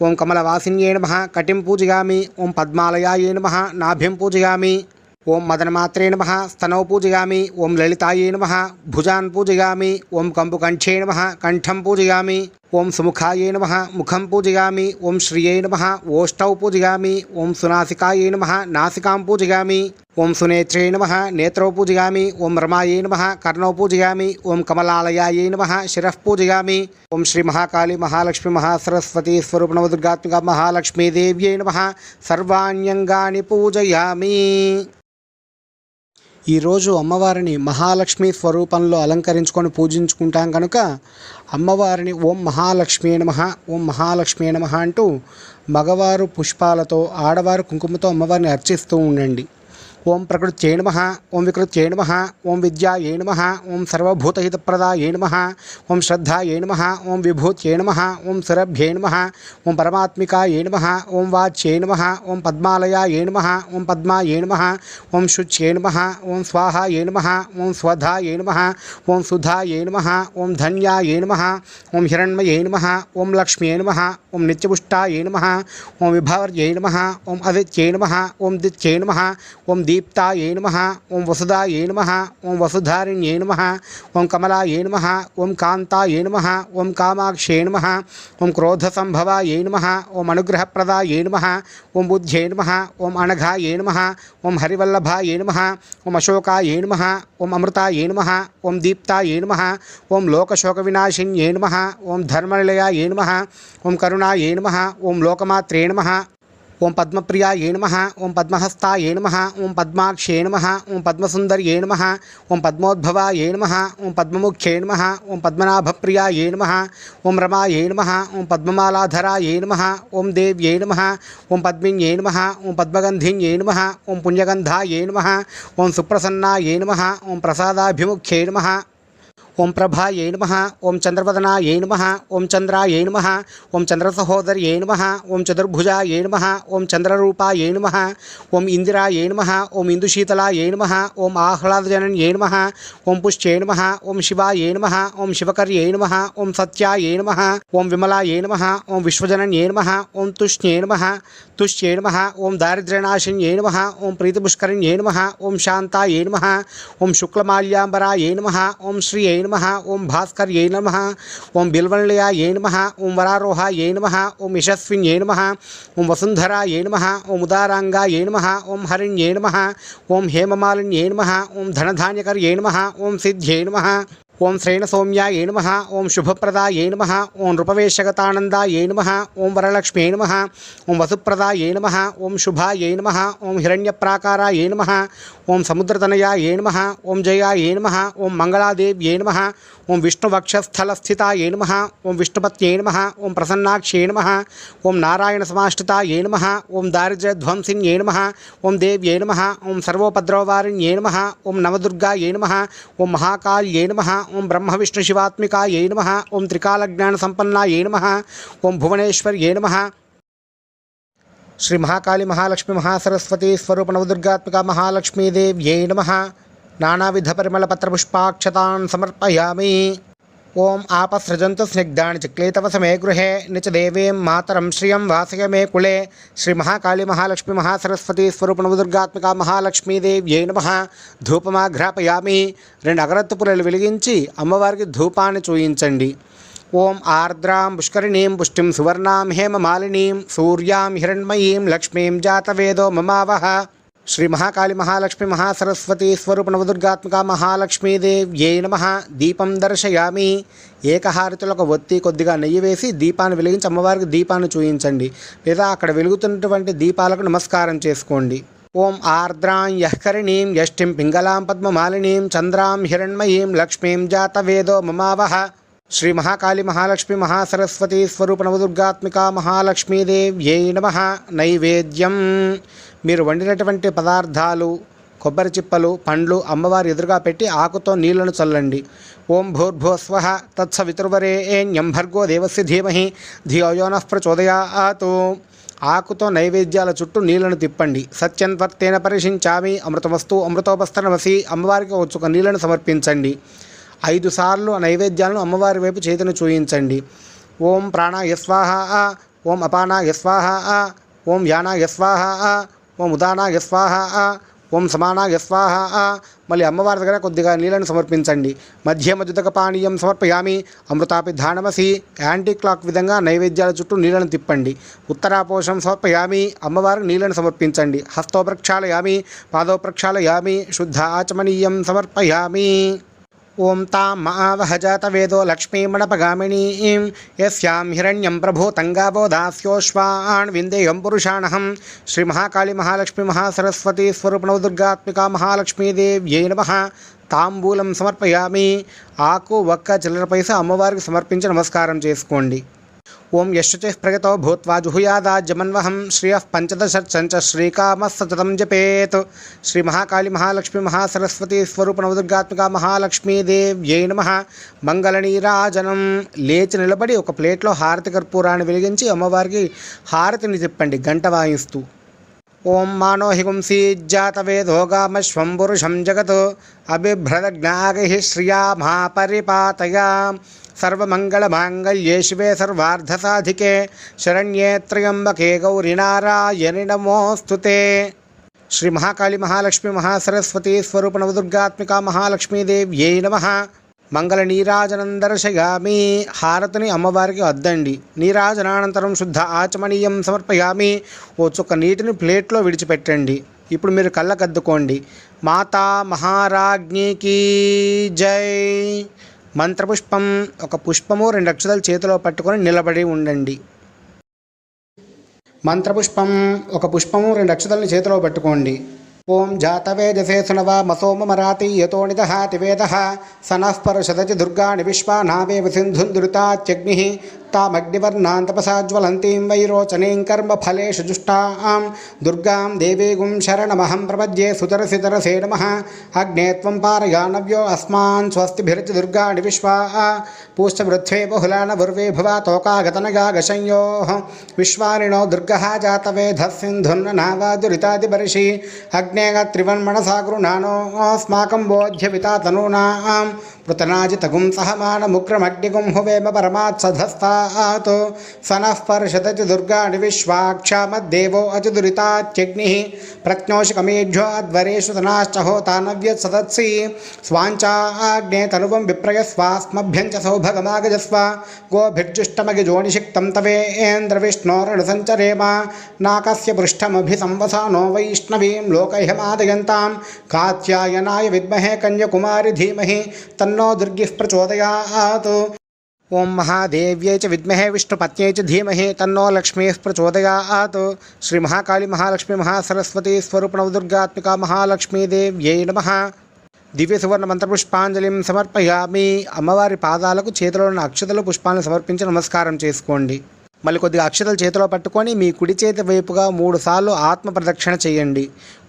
ఓం కమలవాసిన్యే నమః కటిం పూజయామి. ఓం పద్మాలయాయే నమః నాభిం పూజయామి. ఓం మదనమాత్రే నమః స్తనౌ పూజయామి. ఓం లలితాయే నమః భుజాన్ పూజయామి. ఓం కంబుకంఠే నమః కంఠం పూజయామి. ఓం సుముఖాయే నమః ముఖం పూజయామి. ఓం శ్రియే నమః ఓష్టౌ పూజయామి. ఓం సునాసికాయే నమః నాసికాం పూజయామి. ఓం సునేత్రే నమః నేత్రౌ పూజయామి. ఓం రమాయే నమః కర్ణౌ పూజయామి. ఓం కమలాలయాయే నమః శిరః పూజయామి. ఓం శ్రీ మహాకాళి మహాలక్ష్మి మహాసరస్వతి స్వరూప నవదుర్గాత్మిక మహాలక్ష్మీదేవ్యై నమః సర్వాణ్యంగాని పూజయామి. ఈరోజు అమ్మవారిని మహాలక్ష్మి స్వరూపంలో అలంకరించుకొని పూజించుకుంటాం కనుక అమ్మవారిని ఓం మహాలక్ష్మీ నమః ఓం మహాలక్ష్మీ నమః అంటూ మగవారు పుష్పాలతో ఆడవారు కుంకుమతో అమ్మవారిని అర్చిస్తూ ఉండండి. ఓం ప్రకృత్యై నమః ఓం వికృత్యై నమః ఓం విద్యాయై నమః ఓం సర్వభూతహితప్రదాయై నమః ఓం శ్రద్ధాయై నమః ఓం విభూత్యై నమః ఓం సురభ్యై నమః ఓం పరమాత్మికాయై నమః ఓం వాచ్యై నమః ఓం పద్మాలయాయై నమః ఓం పద్మాయై నమః ఓం శుచ్యై నమః ఓం స్వాహాయై నమః ఓం స్వధాయై నమః ఓం సుధాయై నమః ఓం ధన్యాయై నమః ఓం హిరణ్మయై నమః ఓం లక్ష్మ్యై నమః ఓం నిత్యపుష్టాయై నమః ఓం విభావర్యై నమః ఓం అదిత్యై నమః ఓం దిత్యై నమః ఓం దీప్తాయే నమః ఓం వసుదాయే నమః ఓం వసుధారిణ్యే నమః ఓం కమలాయే నమః ఓం కాంతాయే నమః ఓం కామాక్షే నమః ఓం క్రోధసంభవాయే నమః ఓం అనుగ్రహప్రదాయే నమః ఓం బుద్ధ్యే నమః ఓం అనఘాయే నమః ఓం హరివల్లభాయే నమః ఓం అశోకాయే నమః ఓం అమృతాయే నమః ఓం దీప్తాయే నమః ఓం లోకశోకవినాశిన్యే నమః ఓం ధర్మనిలయాయే నమః ఓం కరుణాయే నమః ఓం లోకమాత్రే నమః ఓం పద్మప్రియాయే నమః ఓం పద్మహస్తాయే నమః ఓం పద్మాక్షే నమః ఓం పద్మసుందర్యే నమః ఓం పద్మోద్భవాయే నమః ఓం పద్మముఖ్యే నమః ఓం పద్మనాభప్రియాయే నమః ఓం రమాయే నమః ఓం పద్మమాలాధరాయే నమః ఓం దేవ్యే నమః ఓం పద్మిన్యే నమః ఓం పద్మగంధిన్యే నమః ఓం పుణ్యగంధాయే నమః ఓం సుప్రసన్నాయే నమః ఓం ప్రసాదాభిముఖ్యే నమః ఓం ప్రభాయే నమః ఓం చంద్రవదనాయే నమః ఓం చంద్రాయే నమః ఓం చంద్రసహోదర్యే నమః ఓం చతుర్భుజాయే నమః ఓం చంద్రరూపాయే నమః ఓం ఇందిరాయే నమః ఓం ఇందుశీతలాయే నమః ఓం ఆహ్లాదజనన్యే నమః ఓం పుష్ట్యే నమః ఓం శివాయే నమః ఓం శివకర్యే నమః ఓం సత్యాయే నమః ఓం విమలాయే నమః ఓం విశ్వజనన్యే నమః ఓం తుష్ణ్యే నమః తుష్ట్యే నమః ఓం దారిద్ర్యనాశిన్యే నమః ఓం ప్రీతిపుష్కరిణ్యే నమః ఓం శాంతాయే నమః ఓం శుక్లమాల్యాంబరాయే నమః ఓం శ్రీయే నమః ఓం భాస్కర్యై నమః ఓం బిల్వనిలయాయై నమః ఓం వరారోహాయై నమః ఓం యశస్విన్యై నమః ఓం వసుంధరాయై నమః ఓం ఉదారాంగాయై నమః ఓం హరిణ్యై నమః ఓం హేమమాలిన్యై నమః ఓం ధనధాన్యకర్యై నమః ఓం సిద్ధ్యై నమః ఓం శ్రేణసౌమ్యాయై నమః ఓం శుభప్రదాయై నమః ఓం నృపవేశగతానందాయై నమః ఓం వరలక్ష్మ్యై నమః ఓం వసుప్రదాయై నమః ఓం శుభాయై నమః ఓం హిరణ్యప్రాకారాయై నమః ఓం సముద్రతనయాయై నమః ఓం జయాయై నమః ఓం మంగళాదేవ్యై నమః ఓం విష్ణువక్షస్థలస్థితాయై నమః ఓం విష్ణుపత్యై నమః ఓం ప్రసన్నాక్షై నమః ఓం నారాయణ సమాశ్రితాయై నమః ఓం దారిద్ర్యధ్వంసిన్యై నమః ఓం దేవ్యై నమః ఓం సర్వోపద్రవవారిణ్యై నమః ఓం నవదుర్గాయై నమః ఓం మహాకాళ్యై నమః ఓం బ్రహ్మ విష్ణు శివాత్మికాయై నమః ఓం త్రికాలజ్ఞాన సంపన్నాయై నమః ఓం భువనేశ్వర్యై నమః. శ్రీ మహాకాళి మహాలక్ష్మి మహాసరస్వతి స్వరూప నవదుర్గాత్మిక మహాలక్ష్మీదేవ్యై నమః. నానావిధ పరిమళ పత్రపుష్పాక్షతాన్ సమర్పయామి. ఓం ఆపసృజంతు స్నిగ్ధాని చిక్లేతవ సమే గృహే నిచ దేవీం మాతరం శ్రియం వాసయ మే కులే. శ్రీ మహాకాళి మహాలక్ష్మి మహాసరస్వతి స్వరూప నవదుర్గాత్మిక మహాలక్ష్మీదేవ్యై నమః. ధూపమాఘ్రాపయామి. 2 అగరత్తు పుల్లలు వెలిగించి అమ్మవారికి ధూపాన్ని చూయించండి. ఓం ఆర్ద్రాం పుష్కరిణీం పుష్టిం సువర్ణాం హేమమాలినీం సూర్యాం హిరణ్మయీం లక్ష్మీం జాతవేదో మమావహ. శ్రీ మహాకాళి మహాలక్ష్మి మహాసరస్వతి స్వరూప నవదుర్గాత్మిక మహాలక్ష్మీదేవ్యై నమః. దీపం దర్శయామి. ఏకహారతులకు ఒత్తి కొద్దిగా నెయ్యి వేసి దీపాన్ని వెలిగించి అమ్మవారికి దీపాన్ని చూయించండి, లేదా అక్కడ వెలుగుతున్నటువంటి దీపాలకు నమస్కారం చేసుకోండి. ఓం ఆర్ద్రాం యఃకరిణీం యష్టిం పింగళాం పద్మమాలినీం చంద్రాం హిరణ్మయీం లక్ష్మీం జాతవేదో మమావహ. శ్రీ మహాకాళి మహాలక్ష్మి మహాసరస్వతి స్వరూప నవదుర్గాత్మిక మహాలక్ష్మీదేవ్యై నమః. నైవేద్యం. మీరు వండినటువంటి పదార్థాలు కొబ్బరి చిప్పలు పండ్లు అమ్మవారి ఎదురుగా పెట్టి ఆకుతో నీళ్లను చల్లండి. ఓం భూర్భువస్వః తత్సవితుర్వరేణ్యం భర్గో దేవస్య ధీమహి ధియో యో నః ప్రచోదయాత్. ఆకుతో నైవేద్యాల చుట్టూ నీళ్లను తిప్పండి. సత్యంత్వర్తేన పరిశించామి అమృతమస్తు అమృతోపస్తనమసి. అమ్మవారికి ఒక నీళ్లను సమర్పించండి. 5 సార్లు ఆ నైవేద్యాలను అమ్మవారి వైపు చేతిని చూయించండి. ఓం ప్రాణాయ స్వాహ, ఓం అపానాయ స్వాహ, ఓం యానాయ స్వాహ, ఓం ఉదానాయ స్వాహ, ఓం సమానాయ స్వాహ. మళ్ళీ అమ్మవారి దగ్గర కొద్దిగా నీళ్లను సమర్పించండి. మధ్య మధుతక పానీయం సమర్పయామి అమృతాపి ధానమసి. యాంటీ క్లాక్ విధంగా నైవేద్యాల చుట్టూ నీళ్లను తిప్పండి. ఉత్తరాపోషం సమర్పయామి అమ్మవారికి నీళ్లను సమర్పించండి. హస్తో ప్రక్షాళయామి పాదో ప్రక్షాళయామి శుద్ధ ఆచమనీయం సమర్పయామి. ఓం తాం మహావహజాత వేదో లక్ష్మీమణపగామినీం యస్యాం హిరణ్యం ప్రభూతంగావో దాస్యోశ్వాన్ విందేయం పురుషాణహం. శ్రీ మహాకాళీ మహాలక్ష్మి మహాసరస్వతి స్వరూపనవదుర్గాత్మికా మహాలక్ష్మీదేవ్యై నమః. తాంబూలం సమర్పయామి. ఆకు ఒక్క చిల్లర పైసా అమ్మవారికి సమర్పించి నమస్కారం చేసుకోండి. ఓం యశ్చుచిః ప్రగతో భూత్వా జుహుయాదాజ్యమన్వహం శ్రియః పంచదశర్చంచ శ్రీకామస్సతతం జపేత్. శ్రీ మహాకాళీ మహాలక్ష్మి మహాసరస్వతి స్వరూపనవదుర్గాత్మికా మహాలక్ష్మీదేవ్యై నమః. మంగళనీరాజనం. లేచి నిలబడి ఒక ప్లేట్లో హారతి కర్పూరాన్ని వెలిగించి అమ్మవారికి హారతిని తిప్పండి గంట వాయిస్తూ. ఓం మానోహిగుంసీజ్జాతవేదోగామశ్వం పురుషం జగత్ అభిభ్రదజ్ఞాగైః శ్రియా మహాపరిపాతయా. సర్వమంగళమాంగళ్యే శివే సర్వార్థసాధికే శరణ్యే త్ర్యంబకే గౌరీ నారాయణి నమోస్తుతే. శ్రీ మహాకాళీ మహాలక్ష్మి మహాసరస్వతి స్వరూపనవదుర్గాత్మికా మహాలక్ష్మీదేవ్యై నమః. మంగళ నీరాజనం దర్శయామి. హారతిని అమ్మవారికి అద్దండి. నీరాజనానంతరం శుద్ధ ఆచమనీయం సమర్పయామి. ఓ చుక్క నీటిని ప్లేట్లో విడిచిపెట్టండి. ఇప్పుడు మీరు కళ్ళకద్దుకోండి. మాతా మహారాజ్ఞికి జై. మంత్రపుష్పం. ఒక పుష్పము 2 అక్షతలు చేతిలో పట్టుకొని నిలబడి ఉండండి. మంత్రపుష్పం. ఒక పుష్పము 2 అక్షతలను చేతిలో పట్టుకోండి. ఓం జాతవేజసే సునవా మసోమరాతి యతో నిదహాతి వేదః సనః పరషదతి దుర్గాణి విశ్వానావేవ సింధుందురితాత్యగ్నిః తామగ్నివర్ణాం తపసా జ్వలంతీం వైరోచనీం కర్మఫలేషు జుష్టాం దుర్గాం దేవీగుం శరణమహం ప్రపద్యే సుతరసితరసే నమః. అగ్నే త్వం పారయానవ్యో అస్మాన్ స్వస్తిభిర్చి దుర్గాణి విశ్వా పూష్టమృత్వే బహుళానవుర్వే భువా తోకాగతనగా గశంయోః విశ్వానినో దుర్గః జాతవేధः సింధుర్ననావాదురితాదిబర్షి అగ్నేగ త్రివన్మనసా గృణానోస్మాకం బోధ్యవితా తనూనాం పృతనాజితగుం సహమానముగ్రమగ్నిగుం హువేమ పరమాత్సధస్తాత్ సనః పర్షదతి దుర్గాణి విశ్వాక్షామద్దేవో అతిదురితాత్యగ్నిః ప్రజ్ఞోషికమేఢ్యో అధ్వరేషు తనాశ్చ హోతానవ్యత్సదత్సి స్వాంచాగ్నే తనువం విప్రయస్వాస్మభ్యం చ సౌభగమాగజస్వ గోభిర్జుష్టమగిజోనిషిక్తం తవేంద్రవిష్ణోరణసంచరేమ నాకస్య పృష్ఠమభిసంవసానో వైష్ణవీం లోకైహమాదయంతాం కాత్యాయనాయ విద్మహే కన్యకుమారి ధీమహి తన్నో దుర్గిః ప్రచోదయాత్. ఓం మహాదేవ్యై చ విద్మహే విష్ణుపత్న్యై చ ధీమహి తన్నో లక్ష్మీః ప్రచోదయాత్. శ్రీ మహాకాళీ మహాలక్ష్మి మహాసరస్వతి స్వరూపనవదుర్గాత్మికా మహాలక్ష్మీదేవ్యై నమః. దివ్య సువర్ణ మంత్రపుష్పాంజలిం సమర్పయామి. అమ్మవారి పాదాలకు చేతిలో ఉన్న అక్షతలు పుష్పాలను సమర్పించి నమస్కారం చేసుకోండి. మళ్ళీ కొద్దిగా అక్షతలు చేతిలో పట్టుకొని మీ కుడి చేతి వైపుగా 3 సార్లు ఆత్మ ప్రదక్షిణ చేయండి.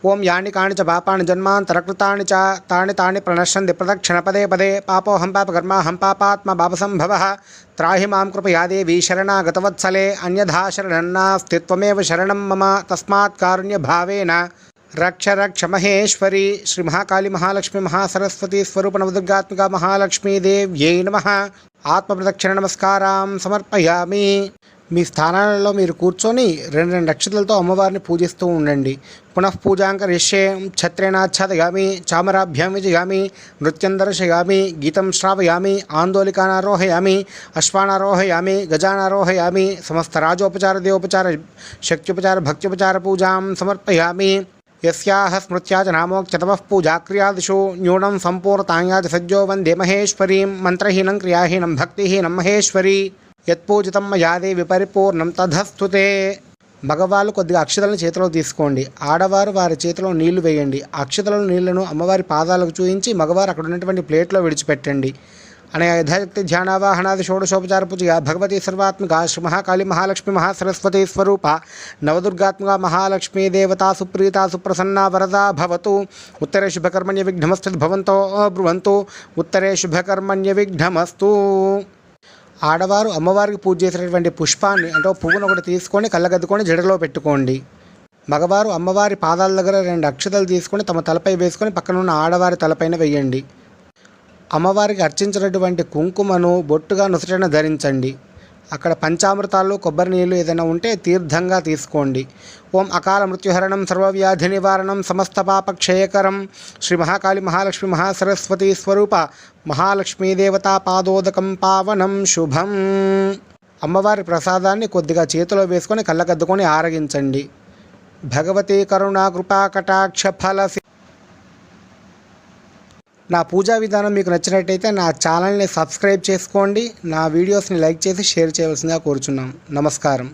ఓం యాని కాని చ పాపాని జన్మాంతరకృతాని చ తాని తాని ప్రణశ్యంతి ప్రదక్షిణ పదే పదే. పాపోహం పాపకర్మాహం పాపాత్మ పాపసంభవః త్రాహి మాం కృపయాదేవి శరణాగతవత్సలే అన్యథా శరణన్నాస్తి త్వమేవ శరణం మమ తస్మాత్ కారుణ్యభావేన రక్ష రక్ష మహేశ్వరి. శ్రీ మహాకాళీ మహాలక్ష్మి మహాసరస్వతి స్వరూపనవదుర్గాత్మికా మహాలక్ష్మీదేవ్యై నమః. ఆత్మ ప్రదక్షిణ నమస్కారం సమర్పయామి. మీ స్థానాలలో మీరు కూర్చొని 2 అక్షతలతో అమ్మవారిని పూజిస్తూ ఉండండి. పునః పూజాంకరిష్యే. ఛత్రేణాచ్ఛాదయామి చామరాభ్యాం విజయామి నృత్యం దర్శయామి గీతం శ్రావయామి ఆందోళికానారోహయామి అశ్వానారోహయామి గజానారోహయామి సమస్త రాజోపచార దేవోపచార శక్త్యుపచార భక్త్యుపచార పూజాం సమర్పయామి. యస్యాః స్మృత్యా చ నామోక్త్యతమః పూజాక్రియాదిషు న్యూనం సంపూర్ణతాయాది సజ్జో వందే మహేశ్వరీం. మంత్రహీనం క్రియాహీనం భక్తిహీనం మహేశ్వరి. యత్పూజితం మయా దేవి పరిపూర్ణం తధస్తుతే. మగవాళ్ళు కొద్దిగా అక్షతలను చేతిలో తీసుకోండి. ఆడవారు వారి చేతిలో నీళ్లు వేయండి. అక్షతల నీళ్లను అమ్మవారి పాదాలకు చూయించి మగవారు అక్కడ ఉన్నటువంటి ప్లేట్లో విడిచిపెట్టండి. అనయా యథాశక్తి ధ్యానావాహనాది షోడశోపచార పూజగా భగవతి సర్వాత్మిక శ్రీ మహాకాళి మహాలక్ష్మి మహాసరస్వతి స్వరూప నవదుర్గాత్మక మహాలక్ష్మీ దేవతా సుప్రీత సుప్రసన్నా వరదా భవతు. ఉత్తరే శుభకర్మణ్య విఘ్నమస్తు భవంతో బ్రువంతు. ఉత్తరే శుభకర్మణ్య విఘ్నమస్తు. ఆడవారు అమ్మవారికి పూజ చేసినటువంటి పుష్పాన్ని అంటే పువ్వును ఒకటి తీసుకొని కళ్ళగద్దుకొని జడలో పెట్టుకోండి. మగవారు అమ్మవారి పాదాల దగ్గర 2 అక్షతలు తీసుకొని తమ తలపై వేసుకొని పక్కనున్న ఆడవారి తలపైన వేయండి. అమ్మవారికి అర్చించినటువంటి కుంకుమను బొట్టుగా నుసటన ధరించండి. అక్కడ పంచామృతాలు కొబ్బరి నీళ్ళు ఏదైనా ఉంటే తీర్థంగా తీసుకోండి. ఓం అకాల మృత్యుహరణం సర్వవ్యాధి నివారణం సమస్త పాపక్షయకరం శ్రీ మహాకాళి మహాలక్ష్మి మహాసరస్వతి స్వరూప మహాలక్ష్మీ దేవతా పాదోదకం పావనం శుభం. అమ్మవారి ప్రసాదాన్ని కొద్దిగా చేతిలో వేసుకొని కళ్ళకద్దుకొని ఆరగించండి. భగవతి కరుణా కృపా కటాక్ష ఫల. నా పూజా విధానం మీకు నచ్చినట్టయితే నా ఛానల్ని సబ్స్క్రైబ్ చేసుకోండి. నా వీడియోస్ని లైక్ చేసి షేర్ చేయవలసిందిగా కోరుచున్నాం. నమస్కారం.